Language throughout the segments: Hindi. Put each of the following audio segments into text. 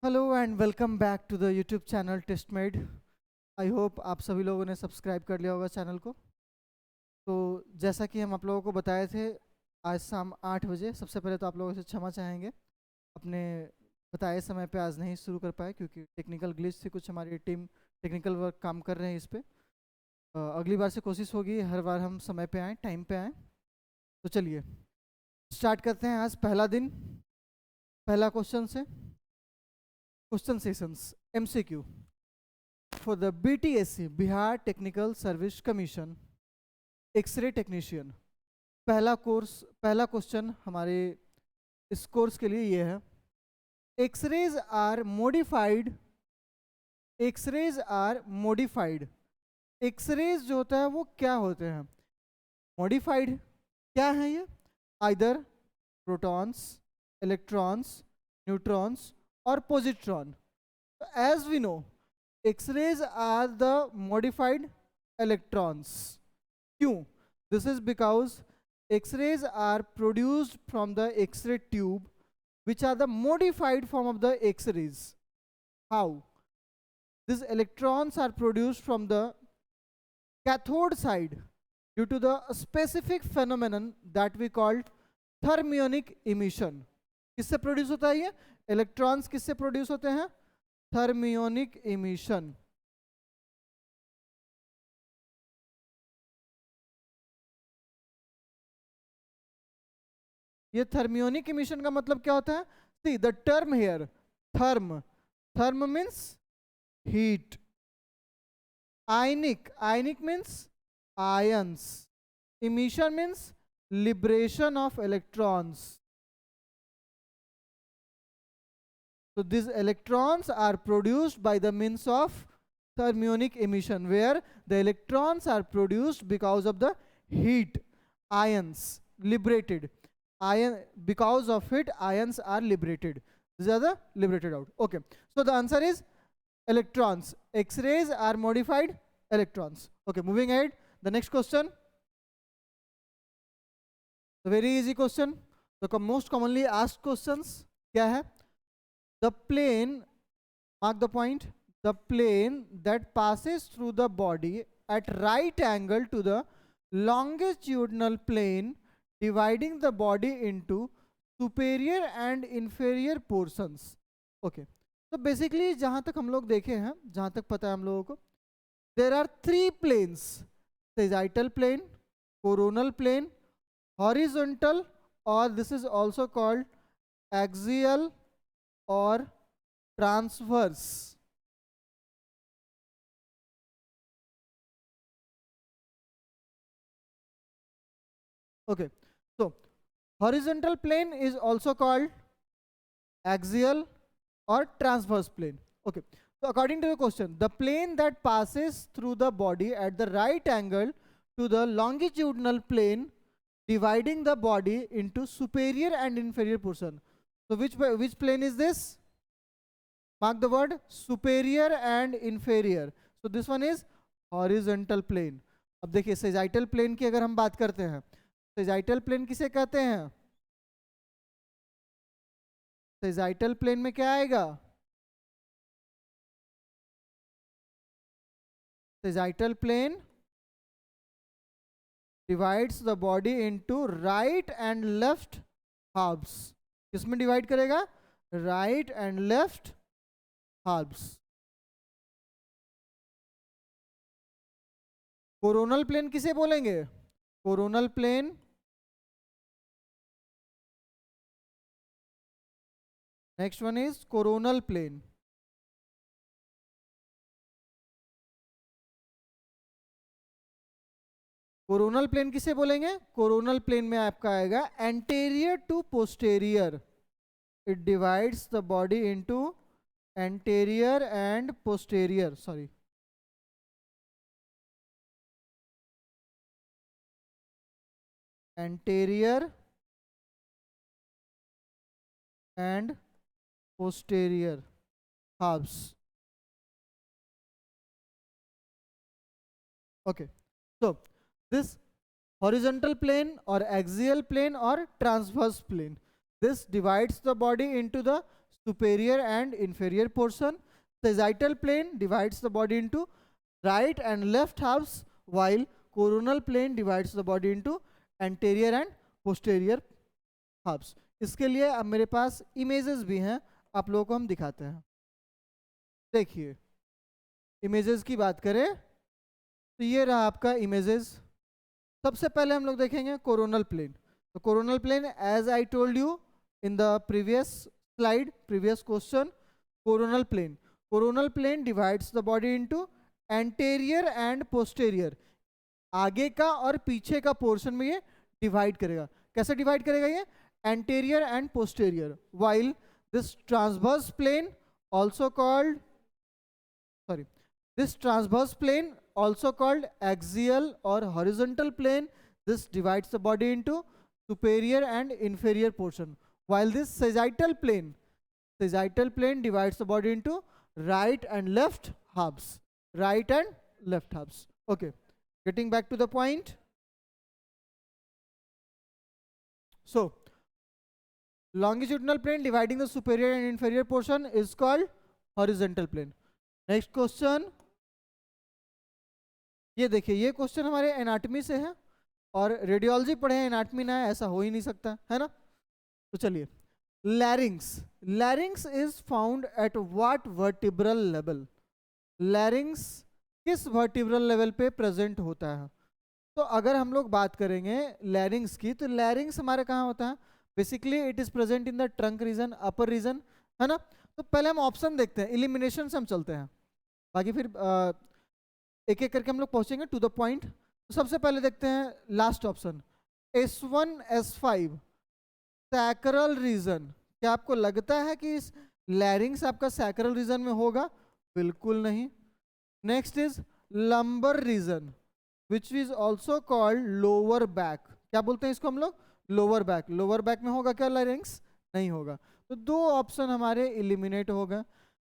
Hello and welcome back to the YouTube channel Tastemade. I hope आप सभी लोगों ने सब्सक्राइब कर लिया होगा चैनल को। तो जैसा कि हम आप लोगों को बताए थे, आज शाम 8 बजे। सबसे पहले तो आप लोगों से क्षमा चाहेंगे, अपने बताए समय पे आज नहीं शुरू कर पाए क्योंकि टेक्निकल ग्लिच थी। कुछ हमारी टीम टेक्निकल वर्क काम कर रहे हैं इस पे। अगली बार से कोशिश होगी हर बार हम समय पे आएँ, टाइम पे आएँ। तो चलिए स्टार्ट करते हैं आज पहला दिन, पहला क्वेश्चन से। Question sessions MCQ for the BTSC Bihar technical service commission x-ray technician. पहला क्वेश्चन हमारे इस कोर्स के लिए ये है। एक्सरेज आर मोडिफाइड एक्सरेज जो होता है वो क्या होते हैं? मॉडिफाइड क्या है ये? आइदर प्रोटॉन्स, इलेक्ट्रॉन्स, न्यूट्रॉन्स और positron. As we know, X-rays are the modified electrons. क्यों? This is because X-rays are produced from the X-ray tube, which are the modified form of the X-rays. How? These electrons are produced from the cathode side due to the specific phenomenon that we called thermionic emission. किससे प्रोड्यूस होता है ये? इलेक्ट्रॉन्स किससे प्रोड्यूस होते हैं? Thermionic emission. ये थर्मियोनिक इमिशन का मतलब क्या होता है? See the term here, therm means heat, ionic means ions, emission means liberation of electrons. So these electrons are produced by the means of thermionic emission, where the electrons are produced because of the heat, ions liberated. Because of it, ions are liberated. These are the liberated out. Okay. So the answer is electrons. X-rays are modified electrons. Okay. Moving ahead. The next question. The very easy question. The most commonly asked questions. क्या है? The plane, mark the point, the plane that passes through the body at right angle to the longitudinal plane dividing the body into superior and inferior portions. Okay. तो बेसिकली जहाँ तक हम लोग देखे हैं, जहाँ तक पता है हम लोगों को, there are three planes: sagittal plane, coronal plane, horizontal, or this is also called axial or transverse. Okay, so horizontal plane is also called axial or transverse plane. Okay, so according to the question, the plane that passes through the body at the right angle to the longitudinal plane dividing the body into superior and inferior portion. So which plane is this? Mark the word superior and inferior. So this one is horizontal plane. अब देखिए sagittal plane की अगर हम बात करते हैं, sagittal plane किसे कहते हैं? sagittal plane में क्या आएगा? sagittal plane divides the body into right and left halves. किसमें डिवाइड करेगा? Right and left halves. Coronal plane किसे बोलेंगे? Coronal plane next one is coronal plane. Coronal plane किसे बोलेंगे? कोरोनल प्लेन में आपका आएगा anterior to posterior. It divides the body into anterior and posterior. Sorry, anterior and posterior halves. Okay, so this horizontal plane or axial plane or transverse plane, this divides the body into the superior and inferior portion. Sagittal plane divides the body into right and left halves, while coronal plane divides the body into anterior and posterior halves. इसके लिए अब मेरे पास इमेजेस भी हैं, आप लोगों को हम दिखाते हैं. देखिए, इमेजेस की बात करें तो ये रहा आपका इमेजेस. सबसे पहले हम लोग देखेंगे कोरोनल प्लेन. तो coronal plane, as I told you in the previous slide, previous question, coronal plane divides the body into anterior and posterior. आगे का और पीछे का पोर्शन में ये डिवाइड करेगा. कैसे डिवाइड करेगा ये? Anterior and posterior. while this transverse plane also called this transverse plane also called axial or horizontal plane, this divides the body into superior and inferior portion, while this sagittal plane divides the body into right and left halves. Okay, getting back to the point. So longitudinal plane dividing the superior and inferior portion is called horizontal plane. Next question, ये देखिए, ये क्वेश्चन हमारे एनाटॉमी से है और रेडियोलॉजी पढ़े हैं, एनाटॉमी ना है, ऐसा हो ही नहीं सकता है ना. तो चलिए, लैरिंग्स is found at what vertebral level. लैरिंग्स किस वर्टिब्रल लेवल पे प्रेजेंट होता है? तो अगर हम लोग बात करेंगे लैरिंग्स की, तो लैरिंग्स हमारे कहाँ होता है? Basically it is present in the trunk region, upper region, है ना. तो पहले हम ऑप्शन देखते हैं, एलिमिनेशन से हम चलते हैं, बाकी फिर एक एक करके हम लोग पहुंचेंगे टू द पॉइंट. तो सबसे पहले देखते हैं last option, S1 S5 sacral reason. क्या आपको लगता है कि इस लैरिंग्स आपका सैक्रल रीजन में होगा? बिल्कुल नहीं. Next is lumbar region which is also called lower back. क्या बोलते हैं इसको हम लोग? Lower back. लोअर बैक में होगा क्या लैरिंग्स? नहीं होगा. तो दो ऑप्शन हमारे एलिमिनेट हो गए.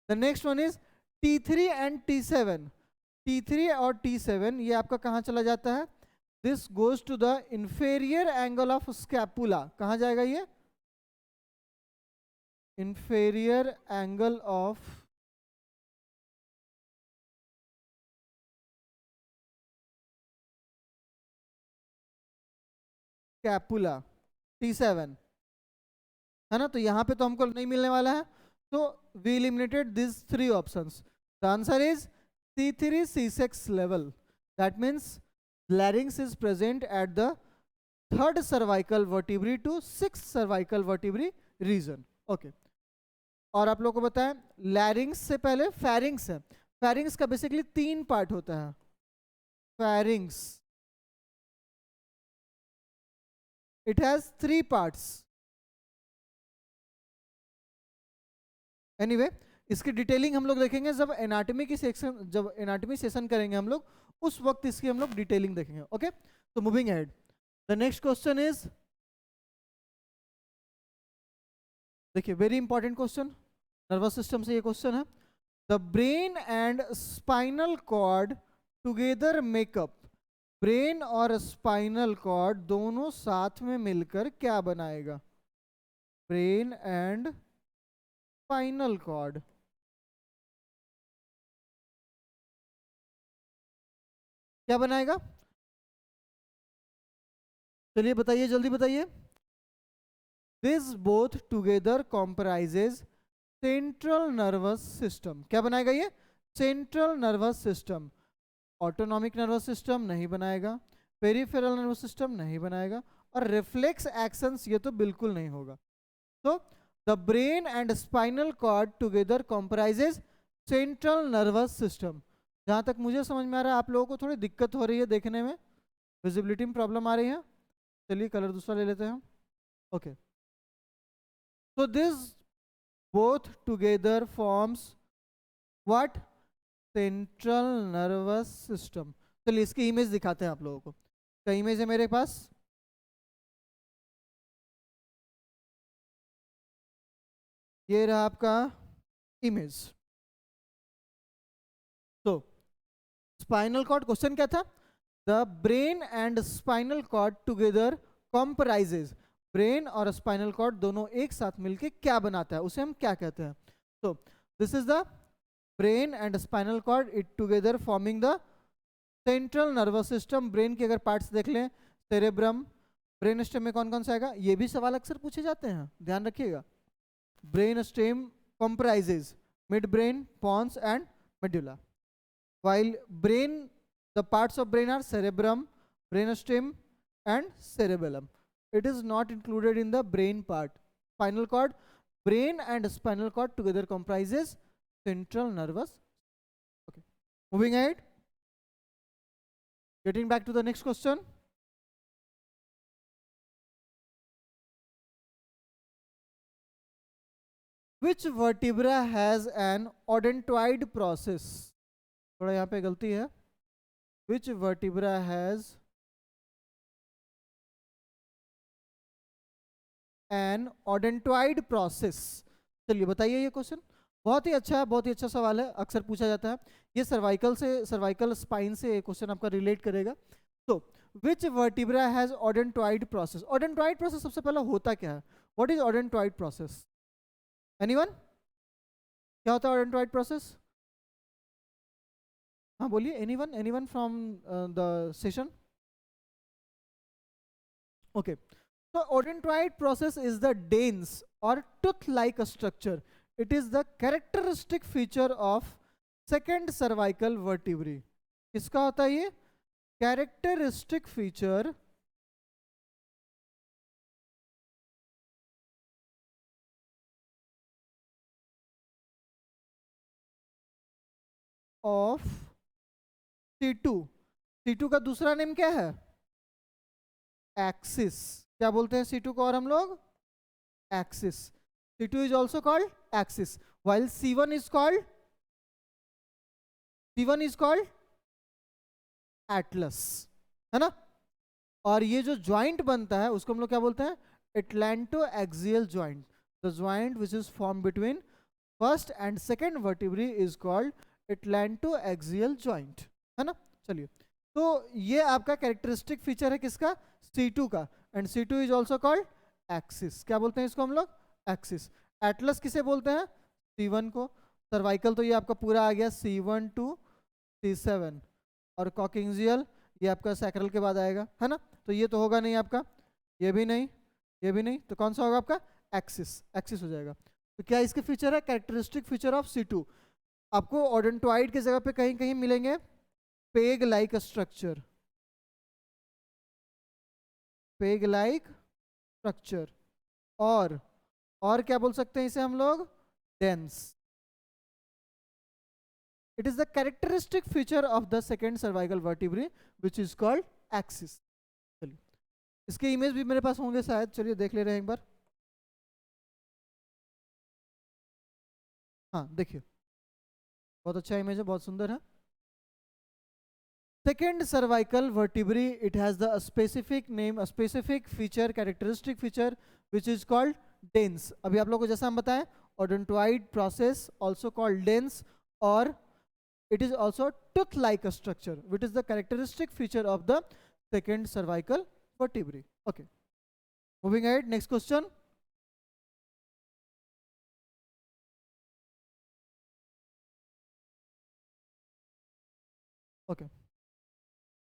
The next one is T3 and T7. T3 और T7 ये आपका कहाँ चला जाता है? This goes to the inferior angle of scapula. कहाँ जाएगा ये? Inferior angle of scapula, T7, है ना. तो यहाँ पे तो हमको नहीं मिलने वाला है, तो we eliminated this three options. The answer is C3 C6 level. That means larynx is present at the third cervical vertebrae to sixth cervical vertebrae region. Okay. और आप लोगों को बताएं, लैरिंग्स से पहले फेरिंग्स है. फेरिंग्स का बेसिकली 3 पार्ट होता है. Pharynx, it has 3 parts. Anyway, इसकी डिटेलिंग हम लोग देखेंगे जब एनाटॉमी की सेक्शन, जब एनाटॉमी सेशन करेंगे हम लोग, उस वक्त इसकी हम लोग डिटेलिंग देखेंगे. ओके, तो moving ahead, the next question is, देखिए very important question, nervous system से ये क्वेश्चन है. The brain and spinal cord together make up. Brain और स्पाइनल कॉर्ड दोनों साथ में मिलकर क्या बनाएगा? ब्रेन एंड स्पाइनल कॉर्ड क्या बनाएगा? चलिए बताइए, जल्दी बताइए. This both together comprises central nervous system. क्या बनाएगा ये? Central nervous system. Autonomic nervous system नहीं बनाएगा, पेरिफेरल नर्वस सिस्टम नहीं बनाएगा, और रिफ्लेक्स एक्शंस ये तो बिल्कुल नहीं होगा. तो the brain and spinal cord together comprises central nervous system. जहाँ तक मुझे समझ में आ रहा है आप लोगों को थोड़ी दिक्कत हो रही है देखने में, विजिबिलिटी में प्रॉब्लम आ रही है. चलिए कलर दूसरा ले लेते हैं. Okay, so this both together forms what? Central nervous system. चलिए इसकी इमेज दिखाते हैं आप लोगों को. क्या इमेज है मेरे पास? ये रहा आपका इमेज. तो स्पाइनल कॉर्ड, क्वेश्चन क्या था? The brain and spinal cord together comprises. Brain और स्पाइनल कॉर्ड दोनों एक साथ मिलके क्या बनाता है, उसे हम क्या कहते हैं? तो this is the brain and spinal cord it together forming the central nervous system. Brain के अगर पार्ट्स देख लें, सेरेब्रम, ब्रेन स्टेम में कौन कौन सा आएगा, ये भी सवाल अक्सर पूछे जाते हैं, ध्यान रखिएगा। Brain stem comprises midbrain, pons and medulla, while brain, the parts of brain are cerebrum, brainstem and cerebellum. It is not included in the brain part. Spinal cord, brain and spinal cord together comprises central nervous. Okay, moving ahead, getting back to the next question. Which vertebra has an odontoid process? थोड़ा यहाँ पे गलती है। Which vertebra has an odontoid process? चलिए बताइए ये क्वेश्चन। बहुत ही अच्छा है, बहुत ही अच्छा सवाल है, अक्सर पूछा जाता है। ये सर्वाइकल से, सर्वाइकल स्पाइन से ये क्वेश्चन आपका रिलेट करेगा। तो which vertebra has odontoid process? odontoid process सबसे पहले होता क्या है? What is odontoid process? Anyone? क्या होता है odontoid process? हाँ बोलिए, anyone, anyone from the session? Okay, so odontoid process is the dense or tooth-like structure. It is the characteristic feature of second cervical vertebrae. किसका होता है ये? Characteristic feature of C2. C2 का दूसरा नेम क्या है? एक्सिस। क्या बोलते हैं C2 को और हम लोग? Axis. C2 is also called axis, while C1 is called Atlas, है ना? और ये जो ज्वाइंट बनता है उसको हम लोग क्या बोलते हैं? Atlanto axial joint. The joint which is form between first and second vertebrae is called atlanto axial joint, है ना? चलिए, तो ये आपका कैरेक्टरिस्टिक फीचर है किसका? C2 का। And C2 is also called axis. क्या बोलते हैं इसको हम लोग? एक्सिस। एटलस किसे बोलते हैं? C1 को। सर्वाइकल तो ये आपका पूरा आ गया C1 to C7, और कॉकिंजियल ये आपका सैक्रल के बाद आएगा, है ना? तो ये तो होगा नहीं आपका, ये भी नहीं, ये भी नहीं, तो कौन सा होगा आपका? एक्सिस। एक्सिस हो जाएगा। तो क्या इसके फीचर है? Characteristic feature of C2। आपको ओडेंटोइड की जगह पे कहीं कहीं मिलेंगे peg like structure, peg like structure, और क्या बोल सकते हैं इसे हम लोग? Dense. It is the characteristic feature of the second cervical vertebrae which is called axis. चलिए, इसके इमेज भी मेरे पास होंगे शायद, चलिए देख ले रहे हैं एक बार। हाँ देखिए, बहुत अच्छा इमेज है, बहुत सुंदर है। Second cervical vertebrae, it has the specific name, a specific feature, characteristic feature which is called dens. अभी आप लोगों को जैसा हम बताएं, odontoid process also called dens, और it is also tooth-like structure, which is the characteristic feature of the second cervical vertebrae. Okay, moving ahead, next question. Okay,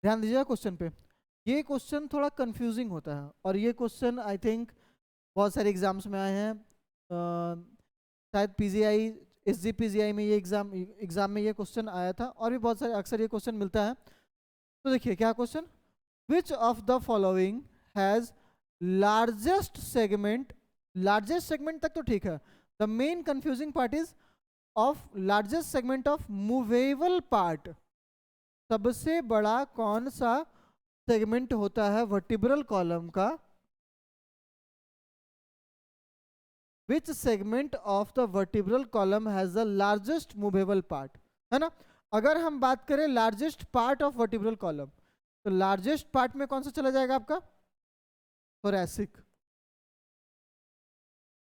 ध्यान दीजिएगा क्वेश्चन पे। ये क्वेश्चन थोड़ा कंफ्यूजिंग होता है, और ये क्वेश्चन आई थिंक बहुत सारे एग्जाम्स में आए हैं, शायद PGI, SGPGI में ये एग्जाम में ये क्वेश्चन आया था, और भी बहुत सारे अक्सर ये क्वेश्चन मिलता है। तो देखिए क्या question, which of the following has largest segment, largest segment तक तो ठीक है, the main confusing part is of largest segment of movable part. सबसे बड़ा कौन सा सेगमेंट होता है वर्टिब्रल कॉलम का? Which segment of the vertebral column has the largest movable part? है ना? अगर हम बात करें largest part of vertebral column, तो लार्जेस्ट पार्ट में कौन सा चला जाएगा आपका? थोरैसिक।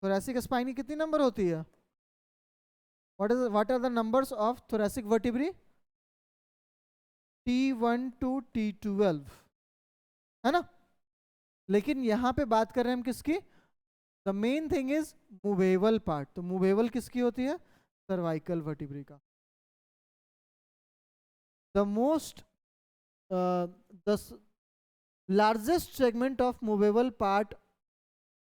थोरैसिक स्पाइन की कितनी नंबर होती है? What are the numbers of thoracic vertebrae? T1 to T12, है ना? लेकिन यहाँ पे बात कर रहे हैं हम किसकी, the main thing is movable part. तो मूवेबल किसकी होती है, सर्वाइकल वर्टिब्रे का। The most the largest segment of movable part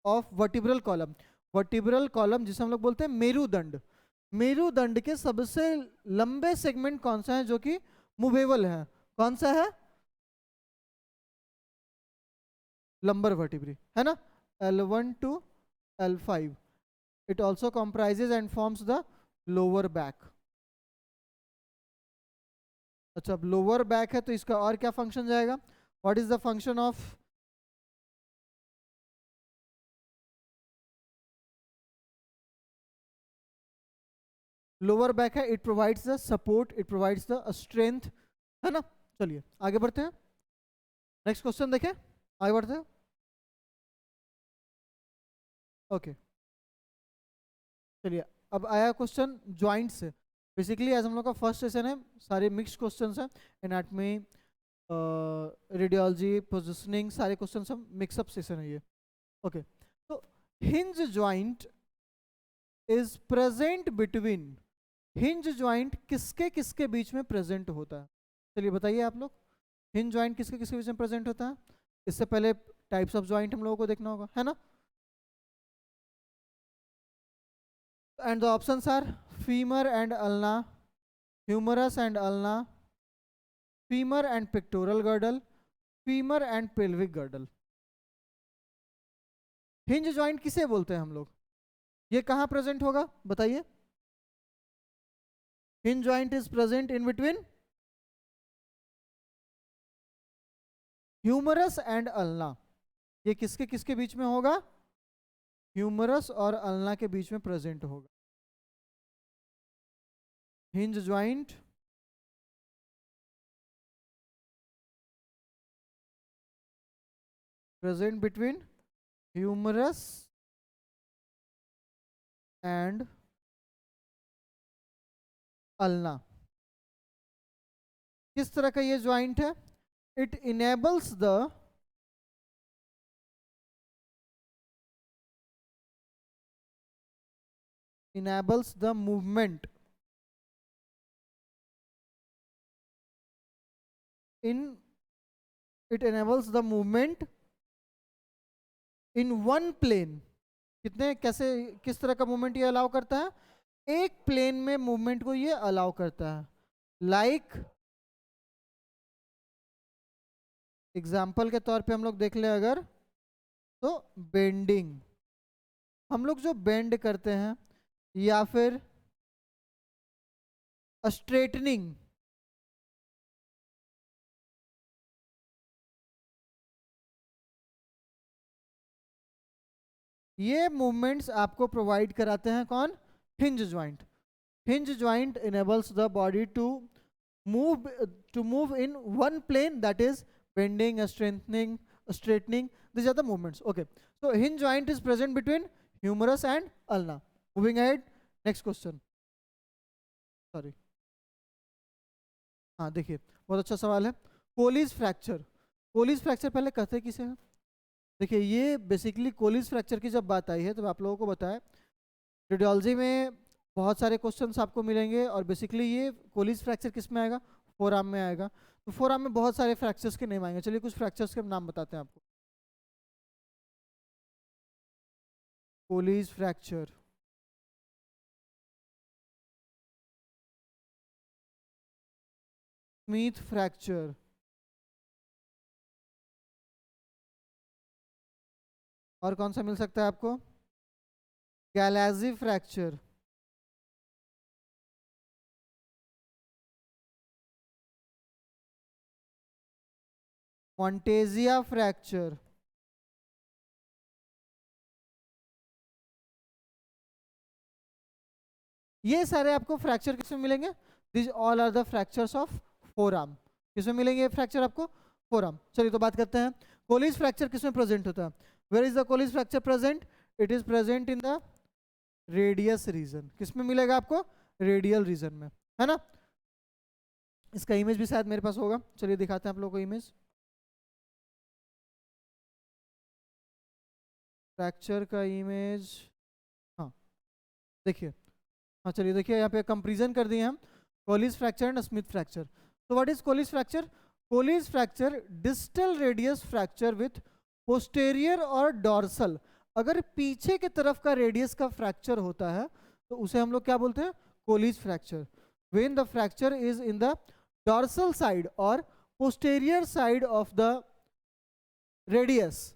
of vertebral column, vertebral column जिसे हम लोग बोलते हैं मेरुदंड, मेरुदंड के सबसे लंबे सेगमेंट कौन सा है जो कि मूवेबल है, कौन सा है, लंबर वर्टिब्रे, है ना, L1 to L5। It also comprises and forms the lower back. अच्छा, अब लोअर बैक है तो इसका और क्या फंक्शन जाएगा, what is the function of lower back है, it provides the support, it provides the strength, है ना। चलिए आगे बढ़ते हैं, नेक्स्ट क्वेश्चन देखें, आगे बढ़ते हैं। ओके चलिए, अब आया क्वेश्चन ज्वाइंट से। बेसिकली आज हम लोग का फर्स्ट सेशन है, सारे मिक्स क्वेश्चंस हैं, एनाटमी, रेडियोलॉजी, पोजिशनिंग, सारे क्वेश्चन सब मिक्सअप सेशन है ये। ओके तो hinge joint is present between, hinge joint किसके किसके बीच में प्रेजेंट होता है, चलिए बताइए आप लोग, हिंज ज्वाइंट किसके किसके बीच में प्रेजेंट होता है। इससे पहले टाइप्स ऑफ ज्वाइंट हम लोगों को देखना होगा, है ना। And the options are femur and ulna, humerus and ulna, femur and pectoral girdle, femur and pelvic girdle. Hinge joint किसे बोलते हैं हम लोग, ये कहाँ प्रेजेंट होगा बताइए। Hinge joint is present in between humerus and ulna, ये किसके किसके बीच में होगा, ह्यूमरस और अल्ना के बीच में प्रेजेंट होगा। Hinge joint present between humerus and ulna. किस तरह का ये ज्वाइंट है, it enables the movement in, it enables the movement in one plane. कितने कैसे किस तरह का मूवमेंट ये अलाउ करता है, एक प्लेन में मूवमेंट को ये अलाउ करता है। लाइक एग्जाम्पल के तौर पे हम लोग देख ले अगर, तो बेंडिंग, हम लोग जो बेंड करते हैं, या फिर स्ट्रेटनिंग, ये मूवमेंट्स आपको प्रोवाइड कराते हैं कौन, hinge joint. Hinge joint enables the body to move in one plane, that is bending, strengthening, straightening, these are the movements। Okay, so hinge joint is present between humerus and ulna। Moving ahead, next question, sorry, हाँ देखिए बहुत अच्छा सवाल है, कोलिस फ्रैक्चर। कोलिस फ्रैक्चर पहले कहते किसे हैं, देखिए ये बेसिकली कोलिस फ्रैक्चर की जब बात आई है तो आप लोगों को बताया, रेडियोलॉजी में बहुत सारे क्वेश्चंस आपको मिलेंगे, और बेसिकली ये कोलिस फ्रैक्चर किस में आएगा, फोर आर्म में आएगा। तो फोर आर्म में बहुत सारे फ्रैक्चर्स के नेम आएंगे, चलिए कुछ फ्रैक्चर्स के नाम बताते हैं आपको। कोलिस फ्रैक्चर, स्मिथ फ्रैक्चर, और कौन सा मिल सकता है आपको, गैलाजी फ्रैक्चर, मॉन्टेजिया फ्रैक्चर, ये सारे आपको फ्रैक्चर किसमें मिलेंगे, this all are the fractures of forearm. किसमें मिलेंगे फ्रैक्चर आपको, फोर आर्म। चलिए तो बात करते हैं कोलिस फ्रैक्चर किसमें प्रेजेंट होता है, where is the Colles fracture present, it is present in the radius region. किसमें मिलेगा आपको, रेडियल रीजन में, है ना। इसका इमेज भी शायद मेरे पास होगा, चलिए दिखाते हैं आप लोगों को इमेज। फ्रैक्चर का इमेज, हाँ देखिए, हाँ चलिए देखिए यहाँ पे कंपेरिजन कर दिए हम Colles fracture and Smith fracture. तो what is Colles fracture? Colles fracture distal radius fracture with posterior और डॉर्सल। अगर पीछे की तरफ का रेडियस का फ्रैक्चर होता है तो उसे हम लोग क्या बोलते हैं? Colles fracture. When the fracture is in the dorsal side और posterior side of the radius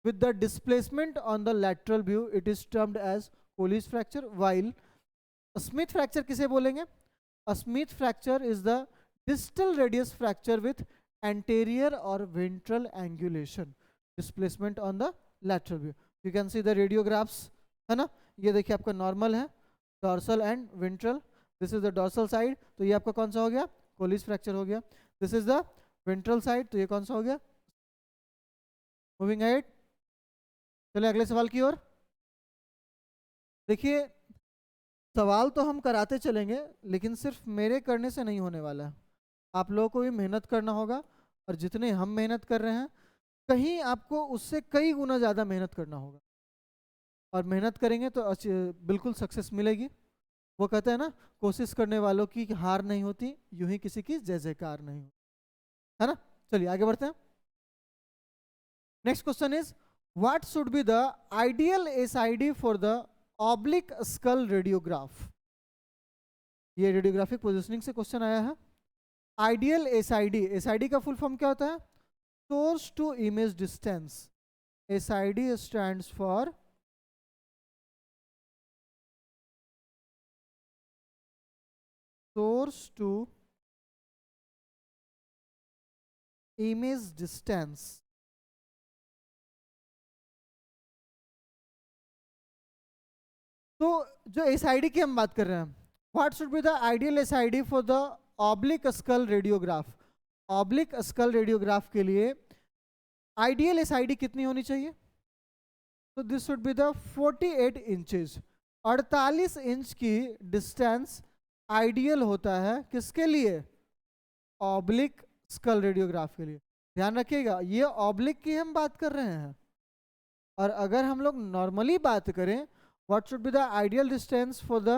with the displacement on the lateral view, it is termed as Colles fracture. While a Smith fracture किसे बोलेंगे? A Smith fracture is the distal radius fracture with anterior or ventral angulation, displacement on the lateral view. You can see the radiographs, है ना? ये देखिए आपका नॉर्मल है, dorsal and ventral. This is the dorsal side, तो ये आपका कौन सा हो गया? Colles fracture हो गया. This is the ventral side, तो ये कौन सा हो गया? मूविंग अहेड, चले अगले सवाल की ओर। देखिए सवाल तो हम कराते चलेंगे लेकिन सिर्फ मेरे करने से नहीं होने वाला है, आप लोगों को भी मेहनत करना होगा। और जितने हम मेहनत कर रहे हैं कहीं आपको उससे कई गुना ज़्यादा मेहनत करना होगा, और मेहनत करेंगे तो बिल्कुल सक्सेस मिलेगी। वो कहते हैं ना, कोशिश करने वालों की हार नहीं होती, यूं ही किसी की जय जयकार नहीं होती, है ना। चलिए आगे बढ़ते हैं। Next question is, what should be the ideal SID for the oblique skull radiograph? ये रेडियोग्राफिक पोजिशनिंग से क्वेश्चन आया है। आइडियल SID, SID का फुल फॉर्म क्या होता है? Source to image distance. SID stands for source to image distance. तो जो SID की हम बात कर रहे हैं, what should be the ideal SID for the oblique skull radiograph? Oblique skull radiograph के लिए आइडियल SID कितनी होनी चाहिए? तो this should be the 48 inches. 48 inch की डिस्टेंस आइडियल होता है किसके लिए? ऑब्लिक स्कल रेडियोग्राफ के लिए। ध्यान रखिएगा ये ऑब्लिक की हम बात कर रहे हैं, और अगर हम लोग नॉर्मली बात करें what should be the ideal distance for the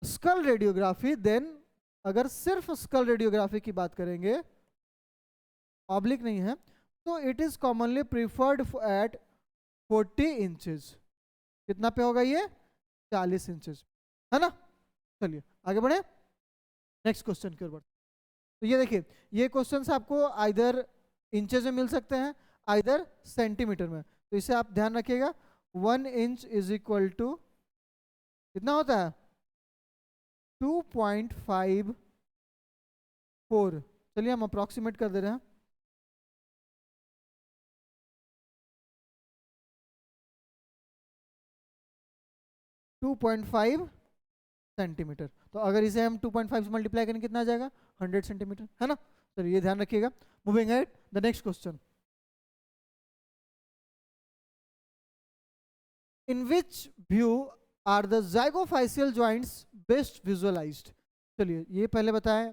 skull radiography, then अगर सिर्फ skull radiography की बात करेंगे, ऑब्लिक नहीं है, तो it is commonly preferred at 40 inches। कितना पे होगा ये? 40 इंचेस, है ना। चलिए आगे बढ़े, नेक्स्ट क्वेश्चन की ओर बढ़ते। तो ये देखिए, ये क्वेश्चंस आपको आइदर इंचेस में मिल सकते हैं आइदर सेंटीमीटर में, तो इसे आप ध्यान रखिएगा। 1 इंच इज इक्वल टू कितना होता है? 2.54। चलिए हम अप्रोक्सीमेट कर दे रहे हैं। To 2.5 centimetre. तो अगर इसे हम 2.5 से मल्टीप्लाई करें कितना आ जाएगा? 100 सेंटीमीटर, है ना। चलिए ये ध्यान रखिएगा। Moving ahead, the next question, in which view are the zygophysial joints best visualized? चलिए ये पहले बताएं,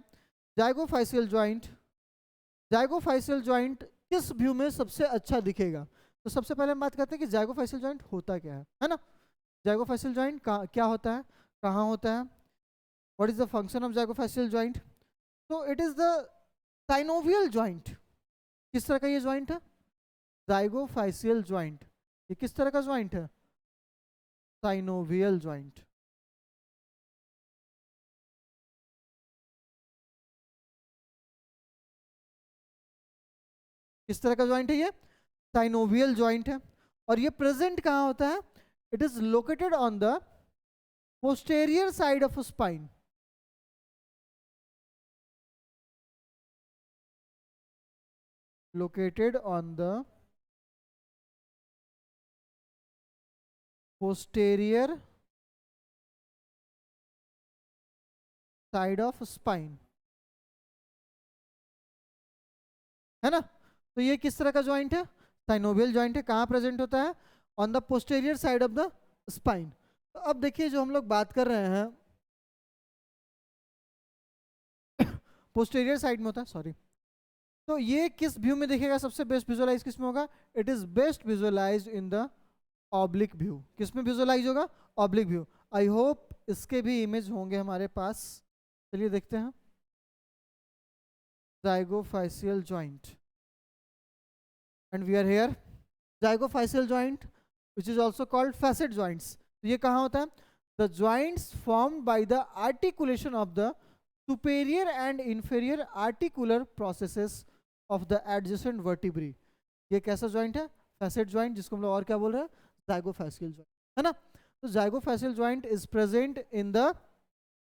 जाइगोफाइसियल जॉइंट किस व्यू में सबसे अच्छा दिखेगा? तो सबसे पहले हम बात करते हैं कि जाइगोफाइसियल जॉइंट होता क्या है ना। जाइगोफाइसियल जॉइंट क्या होता है, कहाँ होता है, what is the function of zygapophyseal joint? तो it is the synovial joint. किस तरह का ये जॉइंट है? Zygapophyseal joint. ये किस तरह का जॉइंट है? Synovial joint. किस तरह का जॉइंट है ये? साइनोवियल जॉइंट है। और ये प्रेजेंट कहाँ होता है? It is located on the posterior side of spine. Located on the posterior side of spine, है ना। तो ये किस तरह का जॉइंट है? साइनोवियल जॉइंट है। कहाँ प्रेजेंट होता है? On the posterior side of the spine. तो अब देखिए जो हम लोग बात कर रहे हैं पोस्टेरियर साइड में होता है, सॉरी। तो ये किस व्यू में दिखेगा? सबसे बेस्ट विजुअलाइज किस में होगा? It is best visualised in the oblique view. किसमें विजुअलाइज होगा? Oblique view. आई होप इसके भी इमेज होंगे हमारे पास। चलिए देखते हैं। zygofacial joint and we are here। zygofacial joint which is also called facet joints। तो ये कहाँ होता है? The joints formed by the articulation of the superior and inferior articular processes of the adjacent vertebrae। ये कैसा जॉइंट है? फैसेट जॉइंट, जिसको हम लोग और क्या बोल रहे हैं? जाइगोफैसियल जॉइंट, है ना। तो zygapophyseal joint is present in the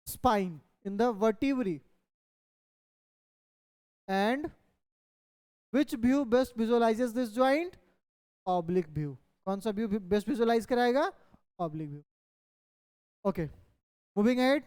spine, in the vertebrae. And which view best visualises this joint? Oblique view. कौन सा व्यू बेस्ट विजुअलाइज कराएगा? Oblique view. Okay, moving ahead.